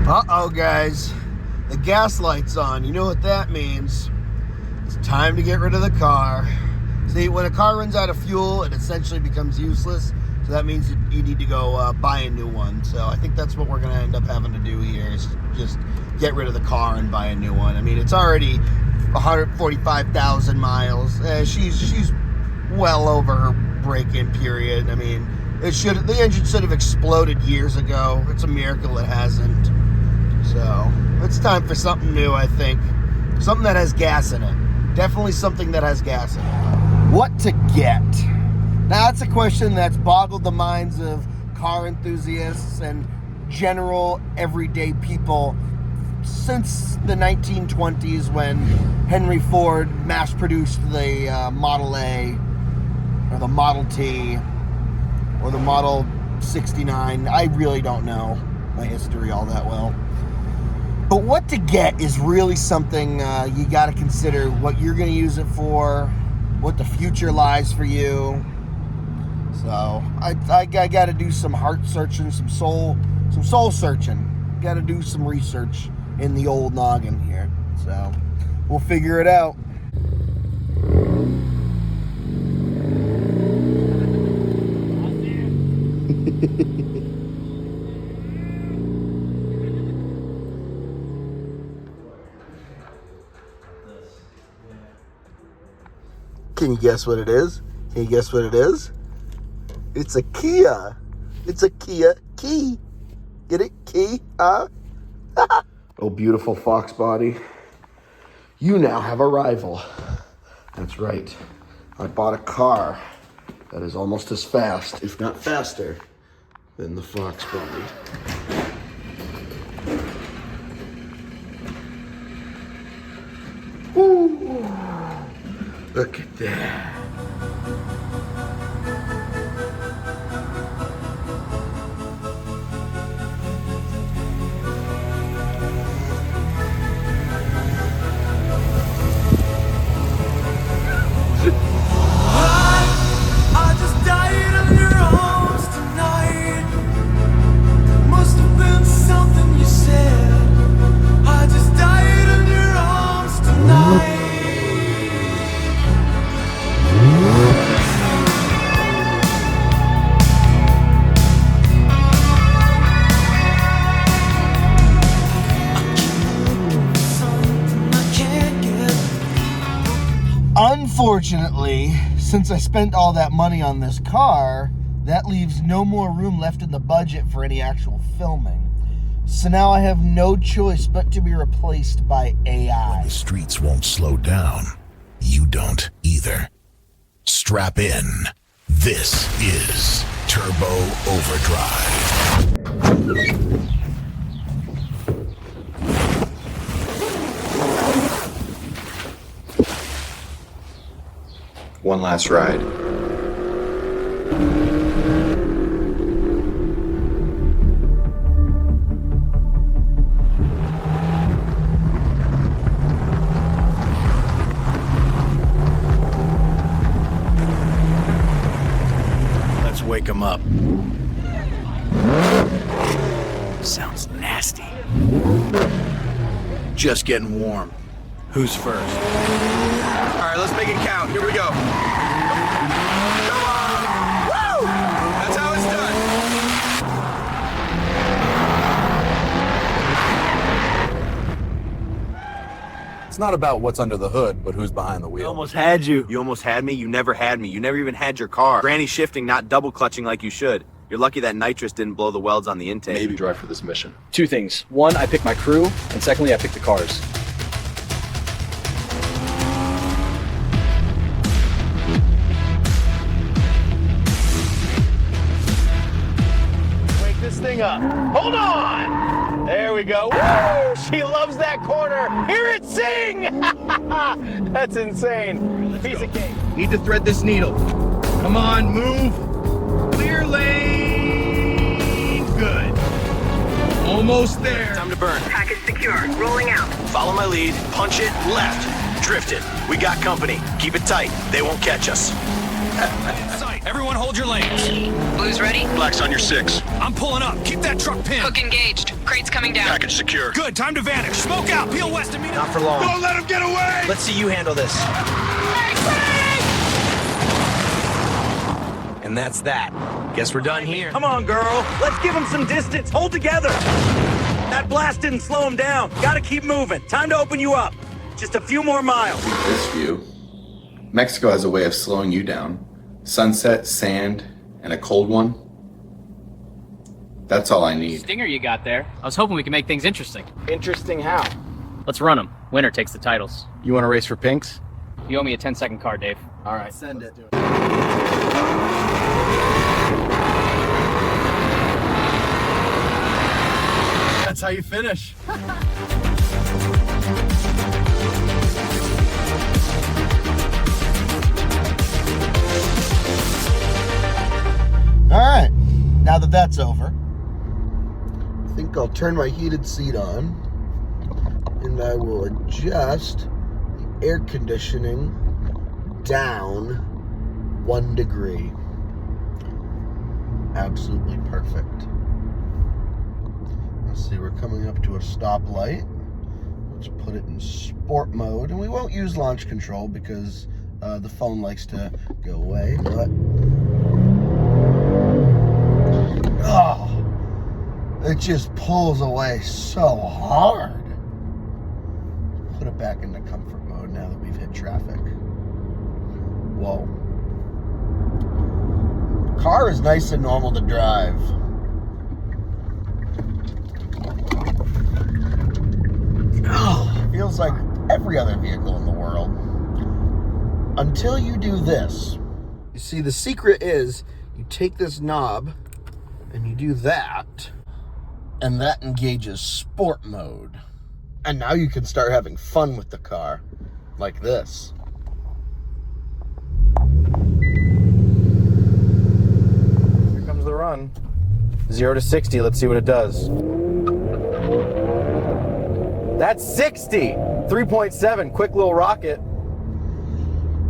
Uh-oh, guys. The gas light's on. You know what that means. It's time to get rid of the car. See, when a car runs out of fuel, it essentially becomes useless. So that means you need to go buy a new one. So I think that's what we're going to end up having to do here is just get rid of the car and buy a new one. I mean, it's already 145,000 miles. She's well over her break-in period. I mean, the engine should have exploded years ago. It's a miracle it hasn't. So it's time for something new, I think. Something that has gas in it. Definitely something that has gas in it. What to get? Now, that's a question that's boggled the minds of car enthusiasts and general everyday people since the 1920s when Henry Ford mass-produced the Model A or the Model T or the Model 69. I really don't know my history all that well. But what to get is really something you got to consider what you're going to use it for, what the future lies for you. So I got to do some heart searching, some soul searching. Got to do some research in the old noggin here. So we'll figure it out. Can you guess what it is? Can you guess what it is? It's a Kia. It's a Kia key. Get it? Key? Oh, beautiful Fox body. You now have a rival. That's right. I bought a car that is almost as fast, if not faster, than the Fox body. Woo! Look at that. Unfortunately, since I spent all that money on this car, that leaves no more room left in the budget for any actual filming. So now I have no choice but to be replaced by AI. When the streets won't slow down, you don't either. Strap in. This is Turbo Overdrive. One last ride. Let's wake him up. Sounds nasty. Just getting warm. Who's first? All right, let's make it count. Here we go. Come on! Woo! That's how it's done. It's not about what's under the hood, but who's behind the wheel. You almost had you. You almost had me. You never had me. You never even had your car. Granny shifting, not double clutching like you should. You're lucky that nitrous didn't blow the welds on the intake. Maybe drive for this mission. Two things. One, I pick my crew, and secondly, I pick the cars. Wake this thing up. Hold on! There we go. Woo! She loves that corner. Hear it sing! That's insane. Piece of cake. Need to thread this needle. Come on, move. Clear lane. Good. Almost there. Time to burn. Package secured. Rolling out. Follow my lead. Punch it left. Drift it. We got company. Keep it tight. They won't catch us. Everyone hold your lanes. Blue's ready. Black's on your 6. I'm pulling up. Keep that truck pinned. Hook engaged. Crate's coming down. Package secure. Good. Time to vanish. Smoke out. Peel west and meet Not for long. Don't let him get away. Let's see you handle this. And that's that. Guess we're done here. Come on, girl. Let's give him some distance. Hold together. That blast didn't slow him down. Gotta keep moving. Time to open you up. Just a few more miles. This view. Mexico has a way of slowing you down. Sunset, sand, and a cold one. That's all I need. Stinger you got there. I was hoping we could make things interesting. Interesting how? Let's run them. Winner takes the titles. You want to race for pinks? You owe me a 10-second card, Dave. All right. Send it. That's how you finish. All right, now that that's over, I think I'll turn my heated seat on and I will adjust the air conditioning down 1 degree. Absolutely perfect. Let's see, we're coming up to a stoplight. Let's put it in sport mode, and we won't use launch control because the phone likes to go away, but it just pulls away so hard. Put it back into comfort mode now that we've hit traffic. Whoa. Car is nice and normal to drive. Feels like every other vehicle in the world. Until you do this. You see, the secret is you take this knob and you do that, and that engages sport mode. And now you can start having fun with the car, like this. Here comes the run. 0 to 60, let's see what it does. That's 60! 3.7, quick little rocket.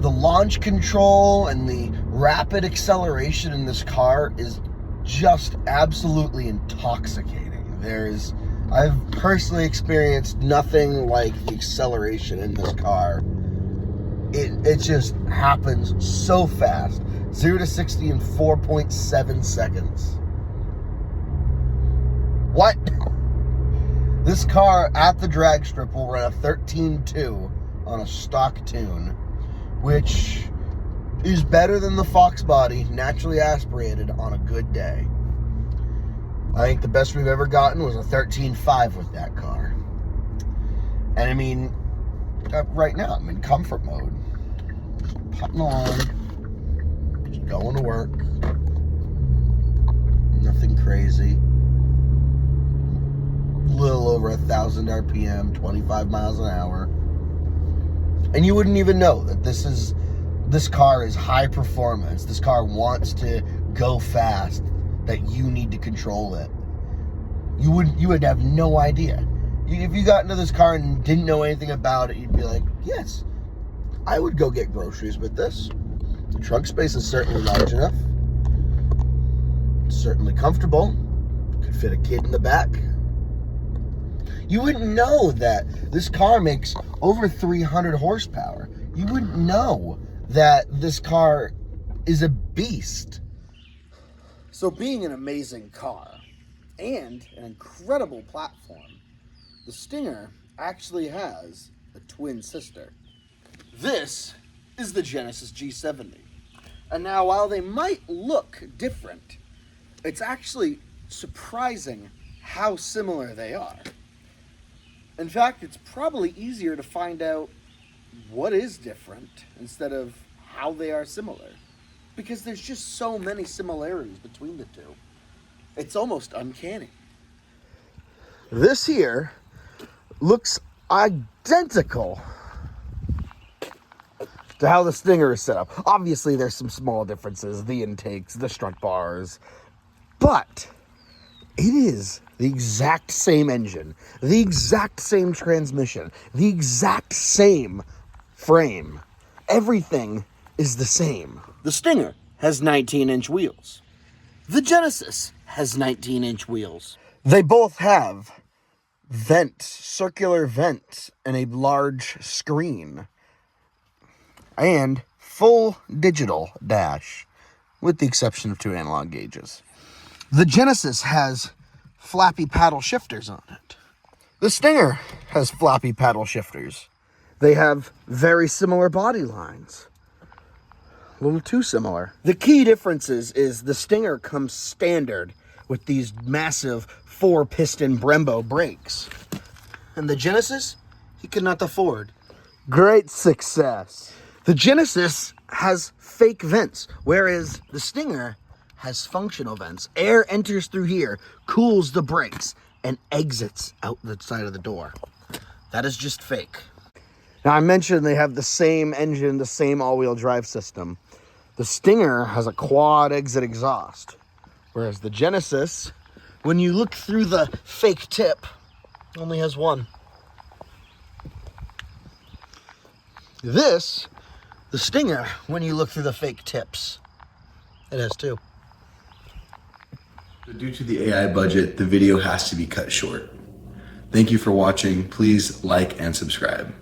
The launch control and the rapid acceleration in this car is just absolutely intoxicating. I've personally experienced nothing like the acceleration in this car. It just happens so fast. 0 to 60 in 4.7 seconds. What? This car at the drag strip will run a 13.2 on a stock tune, which is better than the Fox body, naturally aspirated on a good day. I think the best we've ever gotten was a 13.5 with that car. And I mean, right now I'm in comfort mode. Just putting on, just going to work. Nothing crazy. Little over 1,000 RPM, 25 miles an hour. And you wouldn't even know that this car is high performance. This car wants to go fast, that you need to control it. You would have no idea. If you got into this car and didn't know anything about it, you'd be like, yes, I would go get groceries with this. The trunk space is certainly large enough. It's certainly comfortable. Could fit a kid in the back. You wouldn't know that this car makes over 300 horsepower. You wouldn't know that this car is a beast. So being an amazing car and an incredible platform, the Stinger actually has a twin sister. This is the Genesis G70. And now, while they might look different, it's actually surprising how similar they are. In fact, it's probably easier to find out what is different instead of how they are similar, because there's just so many similarities between the two. It's almost uncanny. This here looks identical to how the Stinger is set up. Obviously, there's some small differences, the intakes, the strut bars, but it is the exact same engine, the exact same transmission, the exact same frame. Everything is the same. The Stinger has 19-inch wheels. The Genesis has 19-inch wheels. They both have circular vents, and a large screen. And full digital dash, with the exception of 2 analog gauges. The Genesis has flappy paddle shifters on it. The Stinger has floppy paddle shifters. They have very similar body lines. A little too similar. The key differences is the Stinger comes standard with these massive 4-piston Brembo brakes. And the Genesis, he could not afford. Great success. The Genesis has fake vents, whereas the Stinger has functional vents. Air enters through here, cools the brakes, and exits out the side of the door. That is just fake. Now, I mentioned they have the same engine, the same all-wheel drive system. The Stinger has a quad exit exhaust, whereas the Genesis, when you look through the fake tip, only has one. The Stinger, when you look through the fake tips, it has 2. Due to the AI budget, the video has to be cut short. Thank you for watching. Please like and subscribe.